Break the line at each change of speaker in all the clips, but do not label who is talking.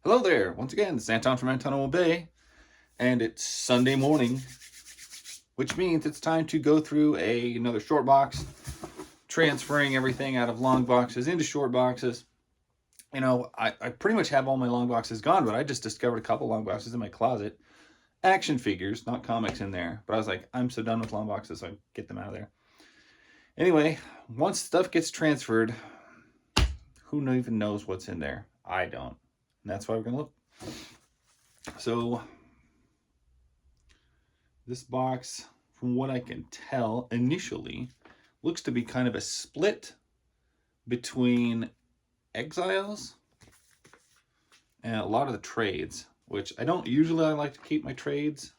Hello there, once again, it's Anton from Anton Bay, and it's Sunday morning, which means it's time to go through another short box, transferring everything out of long boxes into short boxes. You know, I pretty much have all my long boxes gone, but I just discovered a couple long boxes in my closet. Action figures, not comics in there, but I was like, I'm so done with long boxes, so I get them out of there. Anyway, once stuff gets transferred, who even knows what's in there? I don't. And that's why we're going to look. So this box, from what I can tell initially, looks to be kind of a split between Exiles and a lot of the trades, which I don't usually. I like to keep my trades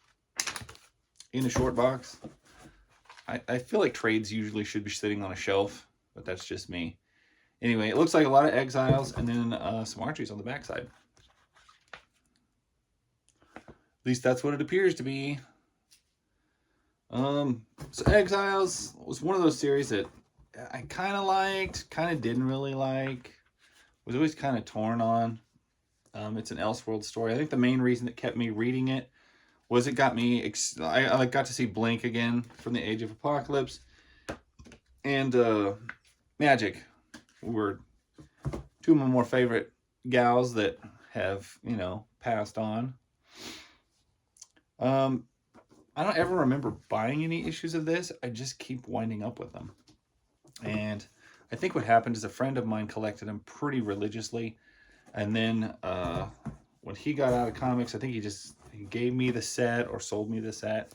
in a short box. I feel like trades usually should be sitting on a shelf, but that's just me. Anyway, it looks like a lot of Exiles and then some Archies on the backside. At least that's what it appears to be. So Exiles was one of those series that I kind of liked, kind of didn't really like, was always kind of torn on. It's an Elseworld story. I think the main reason that kept me reading it was it got me, I got to see Blink again from the Age of Apocalypse, and Magic were two of my more favorite gals that have, passed on. I don't ever remember buying any issues of this. I just keep winding up with them. And I think what happened is a friend of mine collected them pretty religiously. And then when he got out of comics, I think he gave me the set or sold me the set.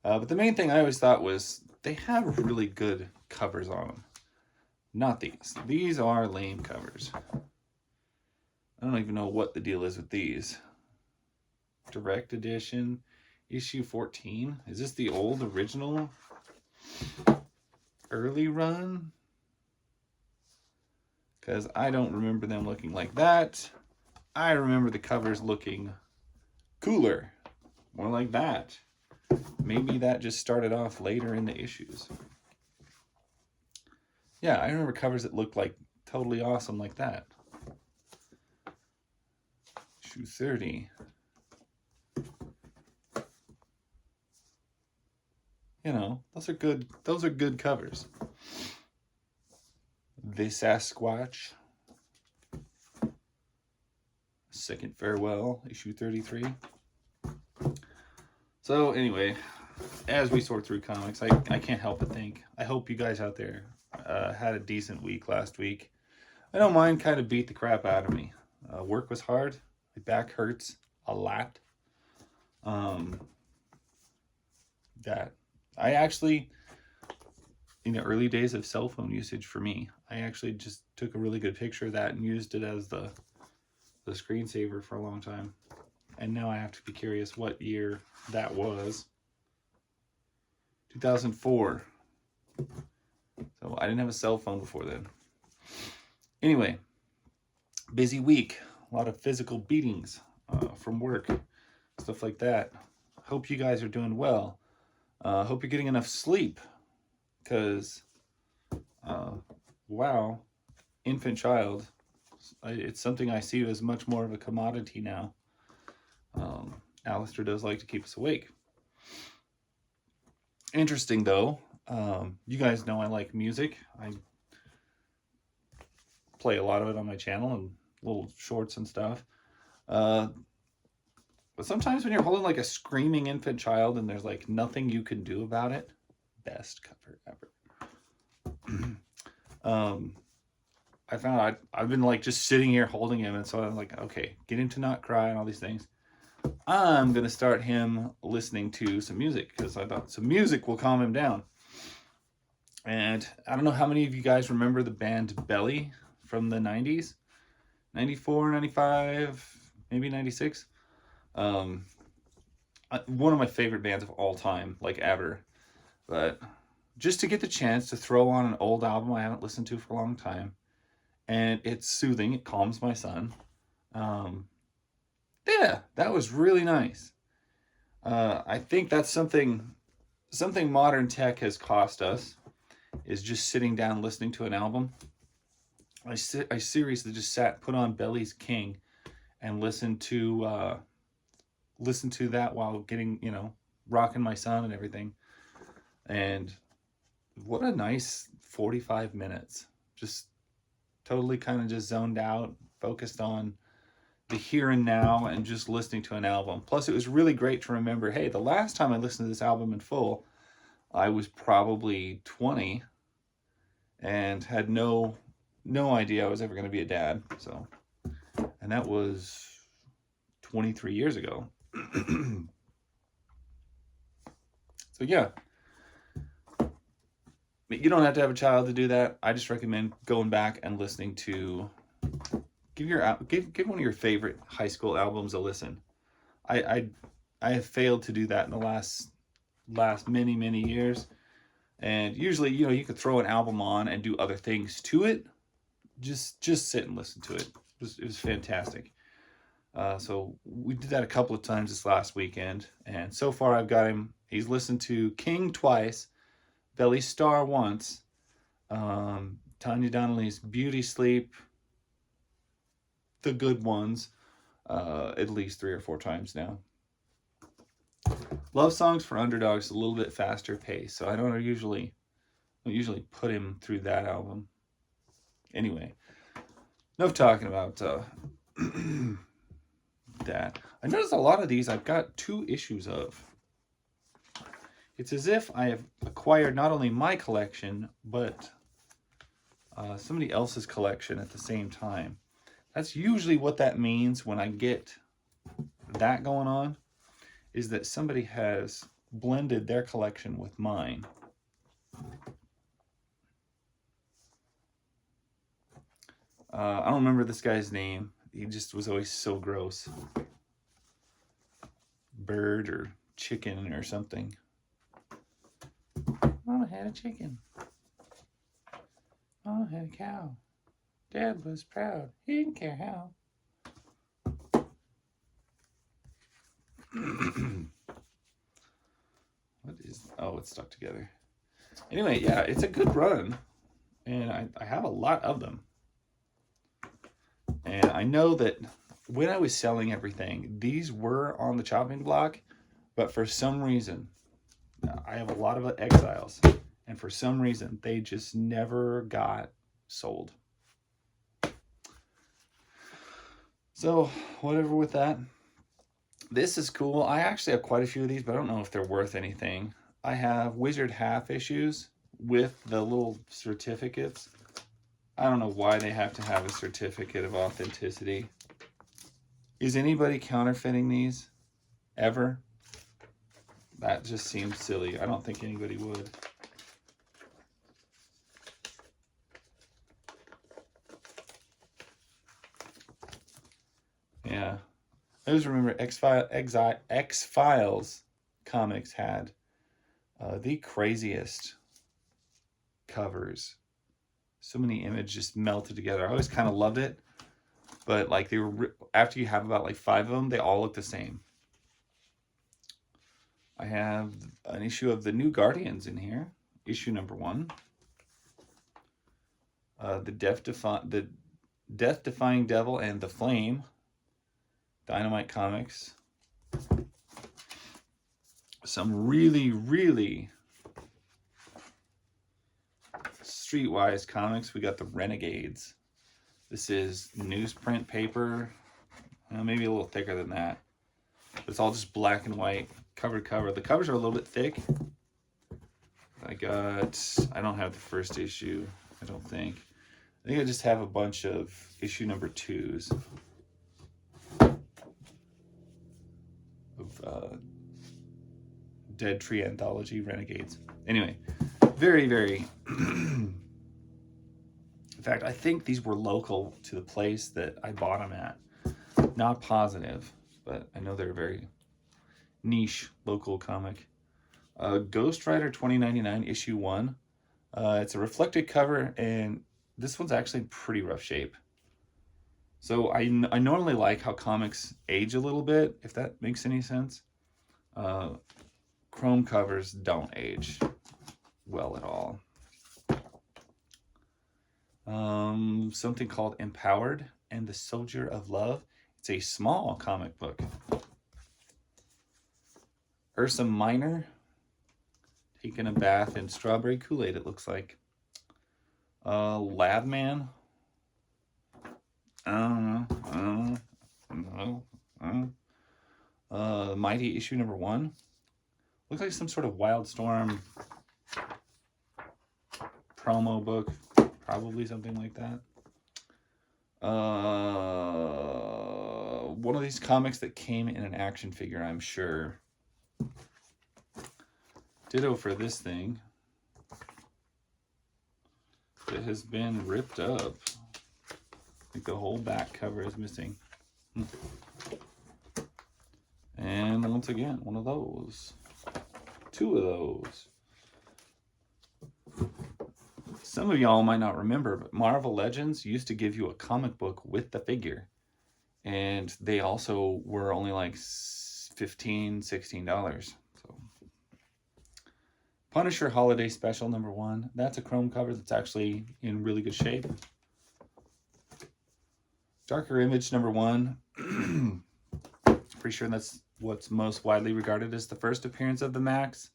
But the main thing I always thought was they have really good covers on them. Not these. These are lame covers. I don't even know what the deal is with these. Direct edition. Issue 14. Is this the old original early run? Because I don't remember them looking like that. I remember the covers looking cooler. More like that. Maybe that just started off later in the issues. Yeah, I remember covers that looked like totally awesome like that. Issue 30. You know, those are good covers. The Sasquatch. Second Farewell, issue 33. So anyway, as we sort through comics, I can't help but think, I hope you guys out there had a decent week last week. I know mine kind of beat the crap out of me. Work was hard. My back hurts a lot. That I actually, in the early days of cell phone usage for me, I actually just took a really good picture of that and used it as the screensaver for a long time. And now I have to be curious what year that was. 2004. So I didn't have a cell phone before then. Anyway, busy week. A lot of physical beatings from work, stuff like that. Hope you guys are doing well. Hope you're getting enough sleep, because, wow, infant child, it's something I see as much more of a commodity now. Alistair does like to keep us awake. Interesting, though, you guys know I like music. I play a lot of it on my channel and little shorts and stuff. But sometimes when you're holding like a screaming infant child and there's like nothing you can do about it, best cover ever. I found I've been like just sitting here holding him, and so I'm like, okay, get him to not cry and all these things. I'm gonna start him listening to some music, because I thought some music will calm him down. And I don't know how many of you guys remember the band Belly from the 90s, 94, 95, maybe 96. One of my favorite bands of all time, like ever. But just to get the chance to throw on an old album I haven't listened to for a long time, and it's soothing, it calms my son. Yeah, that was really nice. I think that's something modern tech has cost us, is just sitting down listening to an album. I seriously just put on Belly's King, and listen to that while getting, rocking my son and everything. And what a nice 45 minutes. Just totally kind of just zoned out, focused on the here and now and just listening to an album. Plus, it was really great to remember, hey, the last time I listened to this album in full, I was probably 20 and had no idea I was ever going to be a dad. So, and that was 23 years ago. So yeah, you don't have to have a child to do that. I just recommend going back and listening to, give one of your favorite high school albums a listen. I have failed to do that in the last many years. And usually, you could throw an album on and do other things to it. Just sit and listen to it. It was fantastic. So we did that a couple of times this last weekend, and so far I've got him. He's listened to King twice, Belly Star once, Tanya Donnelly's Beauty Sleep, the good ones, at least 3 or 4 times now. Love Songs for Underdogs is a little bit faster pace, so I don't usually put him through that album. Anyway, enough talking about that. I noticed a lot of these I've got 2 issues of. It's as if I have acquired not only my collection, but somebody else's collection at the same time. That's usually what that means when I get that going on, is that somebody has blended their collection with mine. I don't remember this guy's name. He just was always so gross. Bird or chicken or something. Mama had a chicken. Mama had a cow. Dad was proud. He didn't care how. What is... Oh, it's stuck together. Anyway, yeah, it's a good run. And I have a lot of them. And I know that when I was selling everything, these were on the chopping block. But for some reason, I have a lot of Exiles. And for some reason, they just never got sold. So, whatever with that. This is cool. I actually have quite a few of these, but I don't know if they're worth anything. I have Wizard half issues with the little certificates. I don't know why they have to have a certificate of authenticity. Is anybody counterfeiting these? Ever? That just seems silly. I don't think anybody would. Yeah. I always remember X-Files comics had the craziest covers. So many images just melted together. I always kind of loved it. But like they were, after you have about like 5 of them, they all look the same. I have an issue of the New Guardians in here. Issue number 1. The Death-Defying Devil and the Flame. Dynamite Comics. Some really streetwise comics. We got the Renegades. This is newsprint paper. Maybe a little thicker than that. But it's all just black and white, cover to cover. The covers are a little bit thick. I don't have the first issue, I don't think. I think I just have a bunch of issue number 2s. Of Dead Tree Anthology Renegades. Anyway, very in fact, I think these were local to the place that I bought them at. Not positive, but I know they're a very niche local comic. Ghost Rider 2099 issue 1. It's a reflected cover, and this one's actually pretty rough shape. So I normally like how comics age a little bit, if that makes any sense. Chrome covers don't age well at all. Something called Empowered and the Soldier of Love. It's a small comic book. Ursa Minor taking a bath in strawberry Kool-Aid, it looks like. Labman. Mighty issue number 1. Looks like some sort of Wildstorm promo book. Probably something like that. One of these comics that came in an action figure, I'm sure. Ditto for this thing. It has been ripped up. I think the whole back cover is missing. And once again, one of those. 2 of those. Some of y'all might not remember, but Marvel Legends used to give you a comic book with the figure. And they also were only like $15, $16. So, Punisher Holiday Special number 1. That's a chrome cover that's actually in really good shape. Darker Image number 1. Pretty sure that's what's most widely regarded as the first appearance of the Max.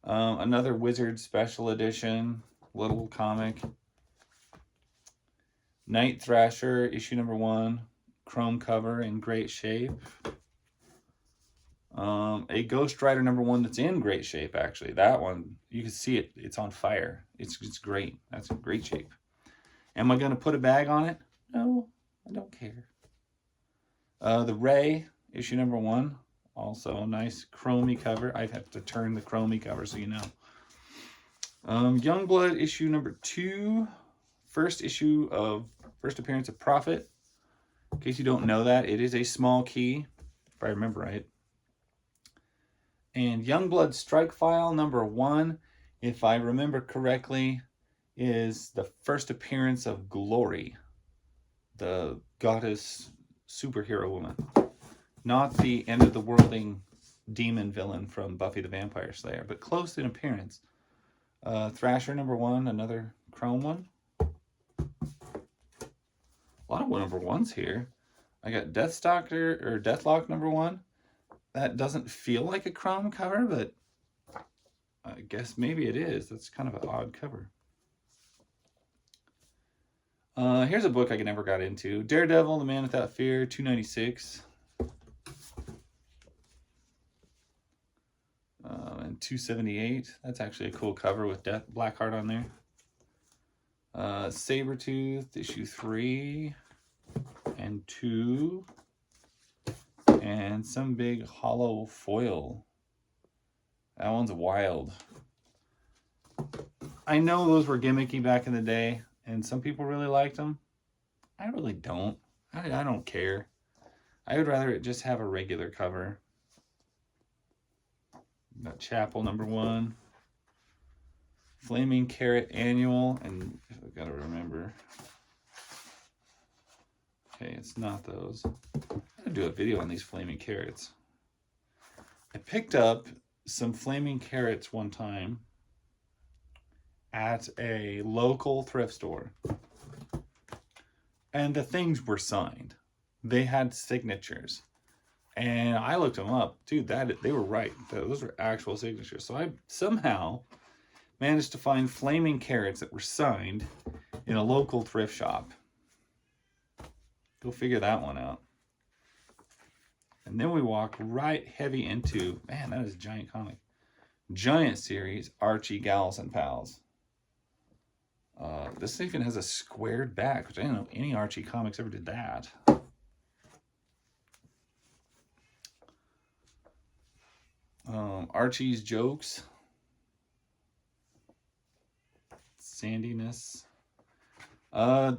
Another Wizard Special Edition. Little comic. Night Thrasher, issue number 1. Chrome cover in great shape. A Ghost Rider number 1 that's in great shape, actually. That one, you can see it. It's on fire. It's great. That's in great shape. Am I going to put a bag on it? No, I don't care. The Ray, issue number 1. Also nice chromy cover. I'd have to turn the chromy cover so you know. Youngblood issue number 2. First appearance of Prophet. In case you don't know that, it is a small key, if I remember right. And Youngblood Strike File number 1, if I remember correctly, is the first appearance of Glory, the goddess superhero woman. Not the end of the worlding demon villain from Buffy the Vampire Slayer, but close in appearance. Thrasher number 1, another chrome one. A lot of number 1s here. I got Deathlock number 1. That doesn't feel like a chrome cover, but I guess maybe it is. That's kind of an odd cover. Here's a book I never got into. Daredevil, The Man Without Fear, $2.96. And $2.78. That's actually a cool cover with Blackheart on there. Sabretooth, issue 3 and 2. And some big hollow foil. That one's wild. I know those were gimmicky back in the day, and some people really liked them. I really don't. I don't care. I would rather it just have a regular cover. Got Chapel number 1. Flaming Carrot Annual, and I've got to remember. Okay, it's not those. I'm going to do a video on these Flaming Carrots. I picked up some Flaming Carrots one time at a local thrift store. And the things were signed. They had signatures. And I looked them up. Dude, they were right. Those were actual signatures. So I somehow managed to find Flaming Carrots that were signed in a local thrift shop. Go figure that one out. And then we walk right heavy into, man, that is a giant comic. Giant series, Archie, Gals, and Pals. This even has a squared back, which I didn't know any Archie comics ever did that. Archie's Jokes. Sandiness. I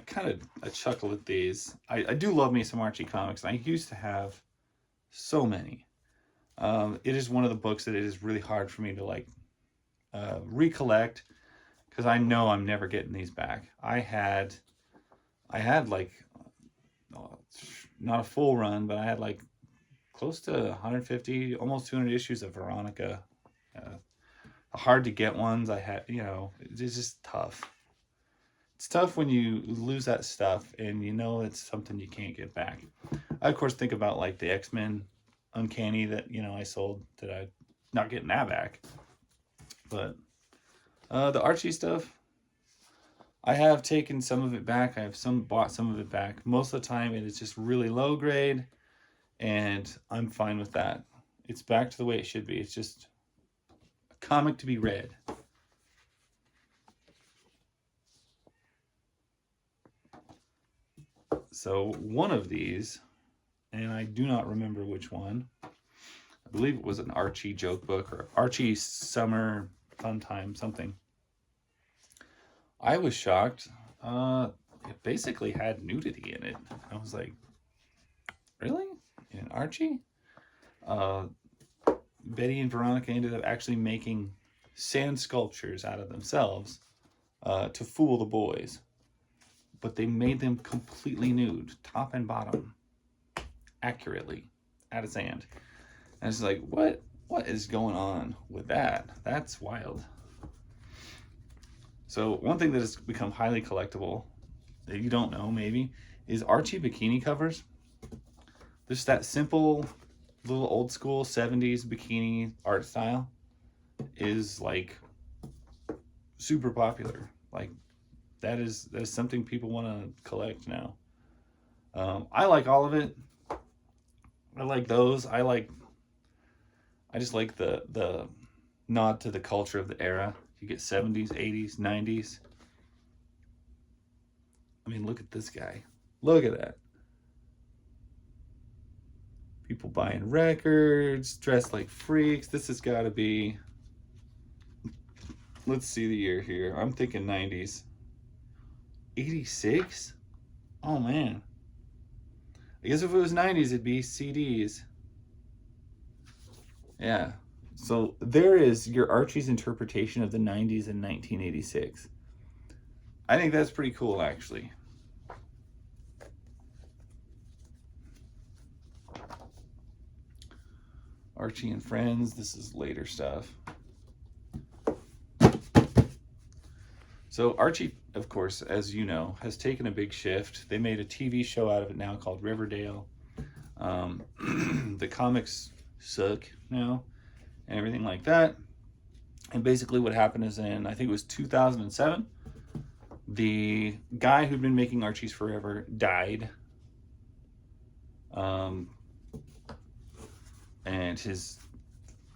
kind of chuckle at these. I do love me some Archie comics. I used to have so many. It is one of the books that it is really hard for me to recollect, because I know I'm never getting these back. I had like, not a full run, but I had like close to 150, almost 200 issues of Veronica. Hard to get ones. I had, it's just tough. it's tough when you lose that stuff and you know it's something you can't get back. I, of course, think about like the X-Men Uncanny that, you know, I sold, that I not getting that back. But the Archie stuff, I have taken some of it back. I have bought some of it back. Most of the time it is just really low grade, and I'm fine with that. It's back to the way it should be. It's just a comic to be read. So one of these, and I do not remember which one, I believe it was an Archie joke book or Archie Summer Fun Time, something. I was shocked. It basically had nudity in it. I was like, really? In Archie? Betty and Veronica ended up actually making sand sculptures out of themselves to fool the boys. But they made them completely nude, top and bottom, accurately, out of sand. And it's like, what is going on with that? That's wild. So one thing that has become highly collectible, that you don't know maybe, is Archie bikini covers. Just that simple, little old school 70s bikini art style is like super popular. Like that is something people want to collect now. I like all of it. I like those. I just like the nod to the culture of the era. You get 70s, 80s, 90s. I mean, look at this guy. Look at that. People buying records, dressed like freaks. This has got to be, let's see the year here. I'm thinking 90s. 86? Oh, man. I guess if it was 90s, it'd be CDs. Yeah. So there is your Archie's interpretation of the 90s in 1986. I think that's pretty cool, actually. Archie and Friends, this is later stuff. So Archie, of course, as you know, has taken a big shift. They made a TV show out of it now called Riverdale. The comics suck now and everything like that. And basically what happened is I think it was 2007, the guy who'd been making Archies forever died. And his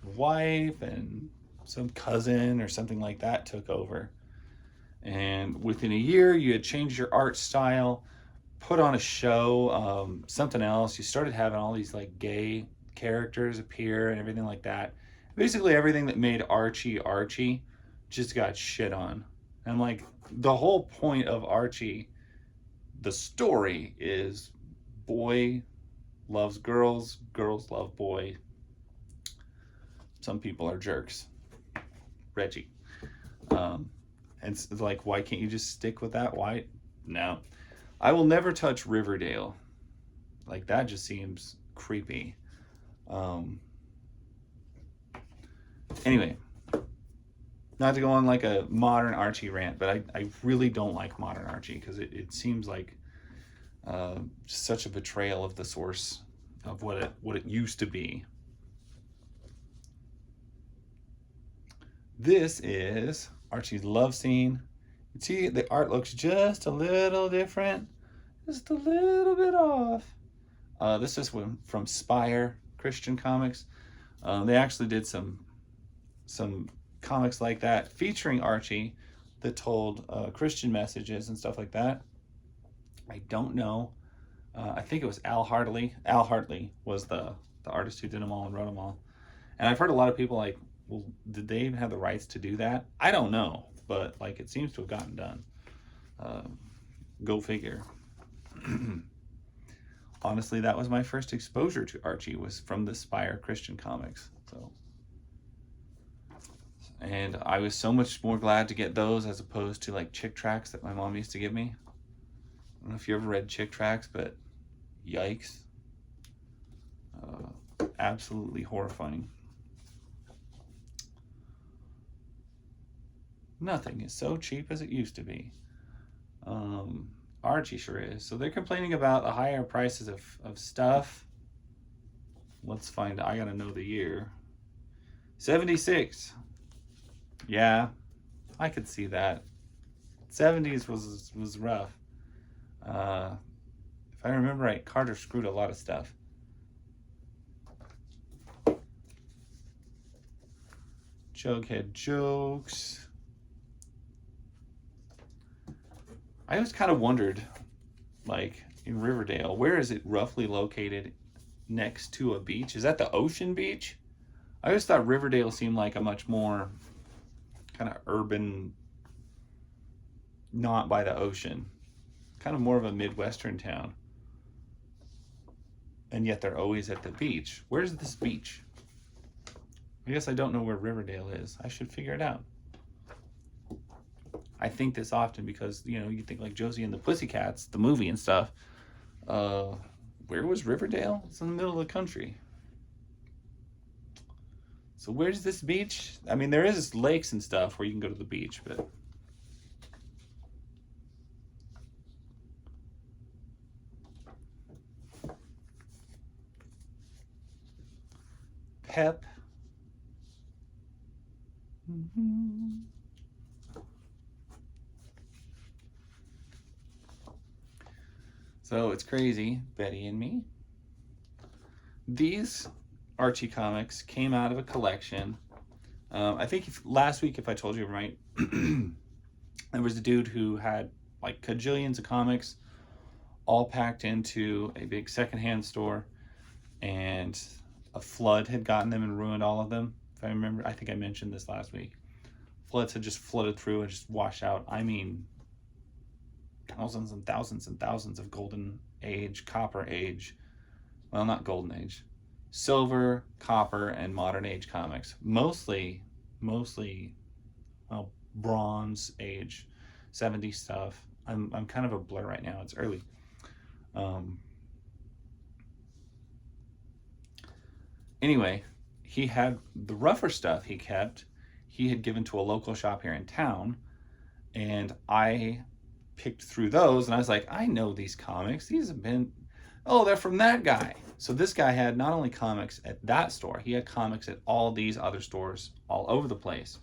wife and some cousin or something like that took over. And within a year, you had changed your art style, put on a show, something else. You started having all these like gay characters appear and everything like that. Basically everything that made Archie just got shit on. And like the whole point of Archie, the story is boy loves girls, girls love boy. Some people are jerks. Reggie. And it's like, why can't you just stick with that? Why? No. I will never touch Riverdale. Like, that just seems creepy. Anyway, not to go on like a modern Archie rant, but I really don't like modern Archie because it seems like such a betrayal of the source of what it used to be. This is Archie's love scene. You see, the art looks just a little different, just a little bit off. This is from Spire Christian Comics. They actually did some comics like that featuring Archie that told Christian messages and stuff like that. I don't know. I think it was Al Hartley. Al Hartley was the artist who did them all and wrote them all. And I've heard a lot of people like, well, did they even have the rights to do that? I don't know, but like it seems to have gotten done. Go figure. Honestly, that was my first exposure to Archie, was from the Spire Christian Comics. So, and I was so much more glad to get those as opposed to like Chick Tracts that my mom used to give me. I don't know if you ever read Chick Tracts, but yikes. Absolutely horrifying. Nothing is so cheap as it used to be. Archie sure is. So they're complaining about the higher prices of stuff. Let's find, I gotta know the year. 76. Yeah, I could see that. 70s was rough. If I remember right, Carter screwed a lot of stuff. Jughead jokes. I always kind of wondered, like in Riverdale, where is it roughly located next to a beach? Is that the ocean beach? I always thought Riverdale seemed like a much more kind of urban, not by the ocean, kind of more of a Midwestern town. And yet they're always at the beach. Where's this beach? I guess I don't know where Riverdale is. I should figure it out. I think this often because, you know, you think like Josie and the Pussycats, the movie and stuff. Where was Riverdale? It's in the middle of the country. So where's this beach? I mean, there is lakes and stuff where you can go to the beach, but... Pep. So it's crazy, Betty and me. These Archie comics came out of a collection. I think last week, if I told you right, there was a dude who had like cajillions of comics all packed into a big secondhand store, and a flood had gotten them and ruined all of them. If I remember, I think I mentioned this last week. Floods had just flooded through and just washed out, I mean, thousands and thousands and thousands of golden age, copper age, well, not golden age, silver, copper, and modern age comics. Mostly, well, bronze age, 70s stuff. I'm kind of a blur right now. It's early. Anyway, he had the rougher stuff he kept. He had given to a local shop here in town, and I picked through those, and I was like, I know these comics. These have been, oh, they're from that guy. So this guy had not only comics at that store, he had comics at all these other stores all over the place.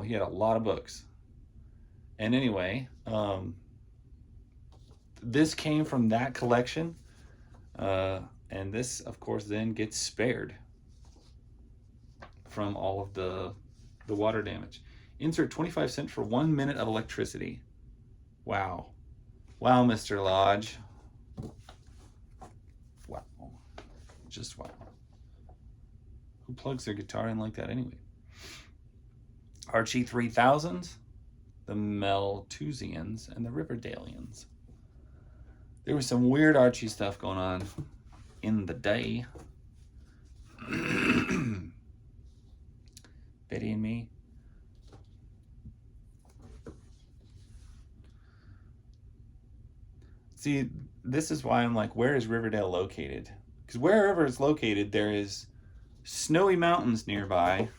He had a lot of books. And anyway, this came from that collection, and this, of course, then gets spared from all of the water damage. Insert 25 cents for 1 minute of electricity. Wow. Wow, Mr. Lodge. Wow. Just wow. Who plugs their guitar in like that anyway? Archie 3000s, the Malthusians, and the Riverdalians. There was some weird Archie stuff going on in the day. Betty and me. See, this is why I'm like, where is Riverdale located? Because wherever it's located, there is snowy mountains nearby,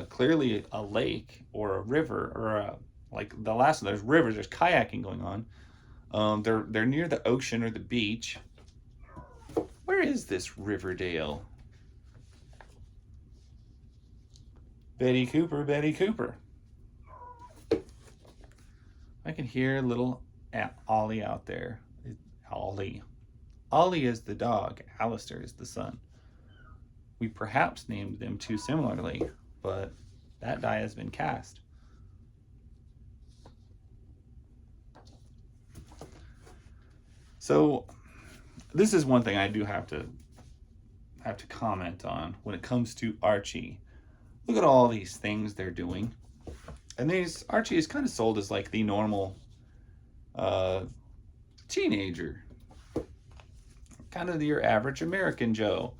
clearly a lake or a river, or like the last one, there's rivers, there's kayaking going on. They're near the ocean or the beach. Where is this Riverdale? Betty Cooper, Betty Cooper. I can hear little Ollie out there. Ollie. Ollie is the dog. Alistair is the son. We perhaps named them too similarly, but that die has been cast. So this is one thing I do have to comment on when it comes to Archie. Look at all these things they're doing. And Archie is kind of sold as like the normal teenager. Kind of your average American Joe.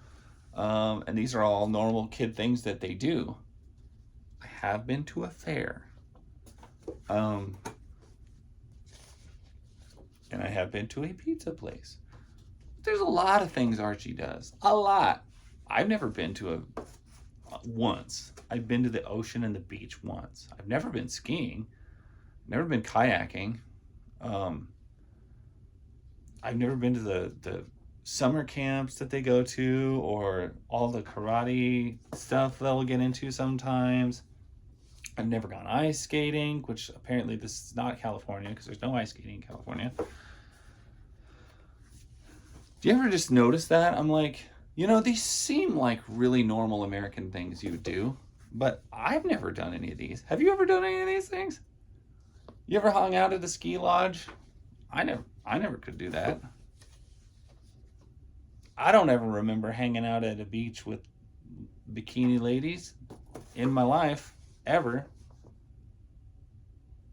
And these are all normal kid things that they do. I have been to a fair. And I have been to a pizza place. There's a lot of things Archie does. A lot. I've never been to once. I've been to the ocean and the beach once. I've never been skiing. Never been kayaking. Um, I've never been to the summer camps that they go to, or all the karate stuff they'll get into sometimes. I've never gone ice skating, which apparently this is not California because there's no ice skating in California. Do you ever just notice that? I'm like, these seem like really normal American things you do, but I've never done any of these. Have you ever done any of these things? You ever hung out at a ski lodge? I never could do that. I don't ever remember hanging out at a beach with bikini ladies in my life, ever.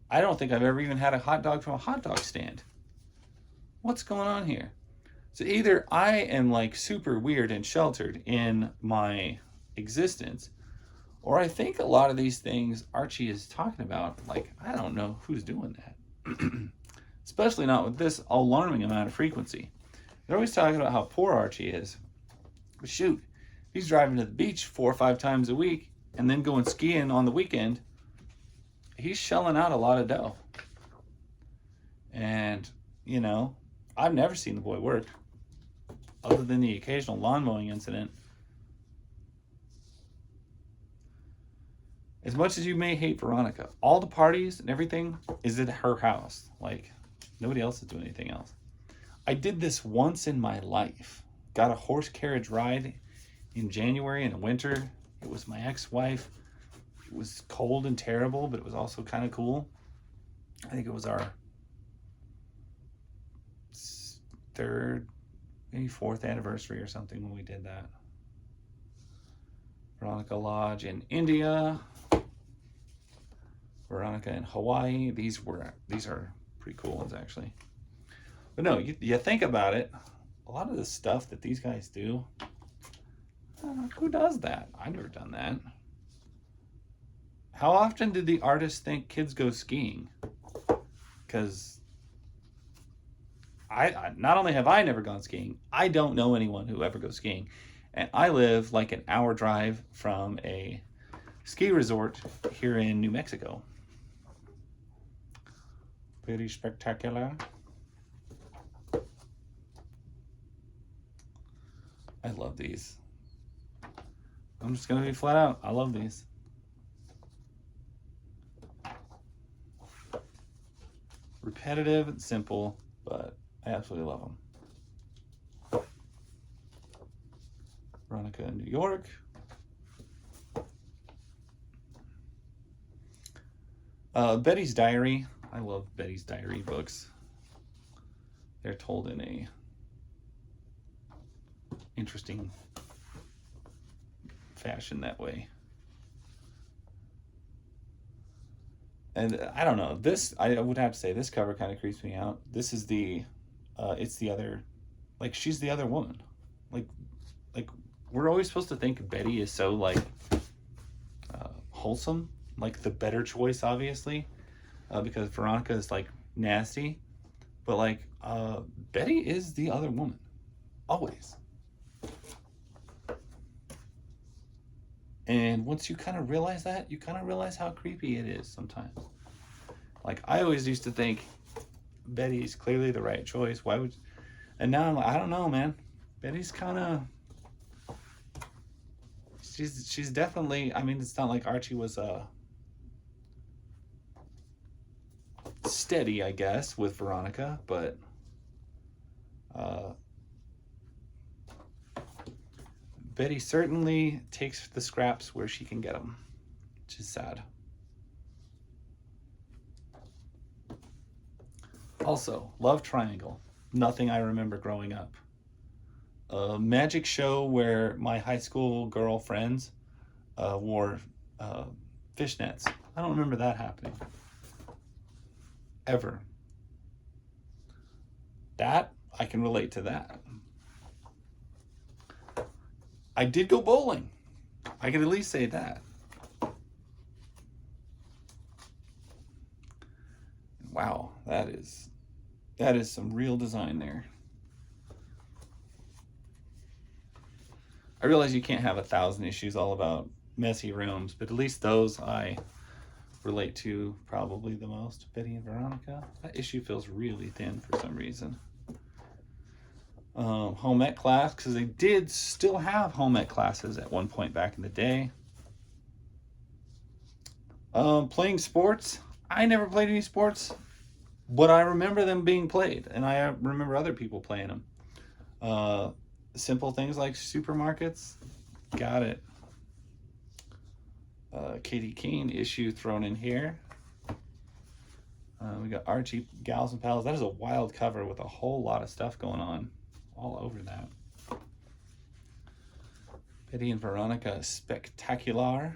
I don't think I've ever even had a hot dog from a hot dog stand. What's going on here? So either I am like super weird and sheltered in my existence, or I think a lot of these things Archie is talking about, like, I don't know who's doing that. Especially not with this alarming amount of frequency. They're always talking about how poor Archie is. But shoot, he's driving to the beach 4 or 5 times a week and then going skiing on the weekend. He's shelling out a lot of dough. And, I've never seen the boy work other than the occasional lawn mowing incident. As much as you may hate Veronica, all the parties and everything is at her house. Like, nobody else is doing anything else. I did this once in my life. Got a horse carriage ride in January in the winter. It was my ex-wife. It was cold and terrible, but it was also kind of cool. I think it was our 3rd, maybe 4th anniversary or something when we did that. Veronica Lodge in India. Veronica in Hawaii. These are pretty cool ones, actually. But no, you think about it, a lot of the stuff that these guys do, who does that? I've never done that. How often did the artists think kids go skiing? Because I not only have I never gone skiing, I don't know anyone who ever goes skiing. And I live like an hour drive from a ski resort here in New Mexico. Pretty spectacular. I love these. I'm just going to be flat out. I love these. Repetitive and simple, but I absolutely love them. Veronica in New York. Betty's Diary. I love Betty's Diary books. They're told in a interesting fashion that way. And I don't know, this, I would have to say, this cover kind of creeps me out. This is it's the other, like, she's the other woman. Like we're always supposed to think Betty is so, like, wholesome, like the better choice, obviously, because Veronica is, like, nasty. But, like, Betty is the other woman. Always. And once you kind of realize that, you kind of realize how creepy it is sometimes. Like, I always used to think Betty's clearly the right choice. Why would... And now I'm like, I don't know, man. Betty's kind of... She's definitely... I mean, it's not like Archie was steady, I guess, with Veronica, but... Betty certainly takes the scraps where she can get them, which is sad. Also, Love Triangle. Nothing I remember growing up. A magic show where my high school girl friends wore fishnets. I don't remember that happening. Ever. That, I can relate to that. I did go bowling. I can at least say that. Wow, that is some real design there. I realize you can't have 1,000 issues all about messy rooms, but at least those I relate to probably the most. Betty and Veronica. That issue feels really thin for some reason. Home ec class, because they did still have home ec classes at one point back in the day. Playing sports. I never played any sports, but I remember them being played, and I remember other people playing them. Simple things like supermarkets. Got it. Katie Keene issue thrown in here. We got Archie, Gals and Pals. That is a wild cover with a whole lot of stuff going on all over that. Betty and Veronica Spectacular.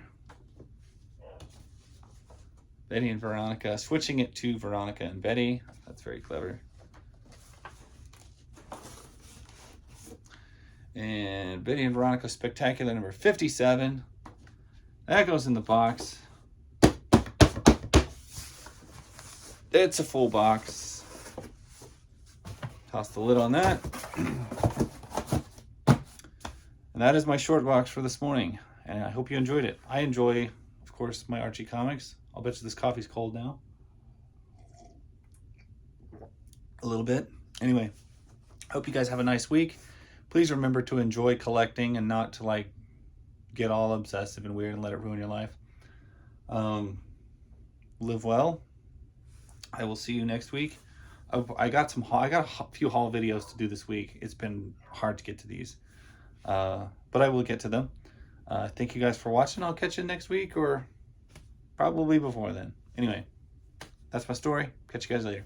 Betty and Veronica, switching it to Veronica and Betty. That's very clever. And Betty and Veronica Spectacular number 57. That goes in the box. It's a full box. Toss the lid on that. And that is my short box for this morning. And I hope you enjoyed it. I enjoy, of course, my Archie comics. I'll bet you this coffee's cold now. A little bit. Anyway, hope you guys have a nice week. Please remember to enjoy collecting and not to like get all obsessive and weird and let it ruin your life. Live well. I will see you next week. I got a few haul videos to do this week. It's been hard to get to these, but I will get to them. Thank you guys for watching. I'll catch you next week or probably before then. Anyway, that's my story. Catch you guys later.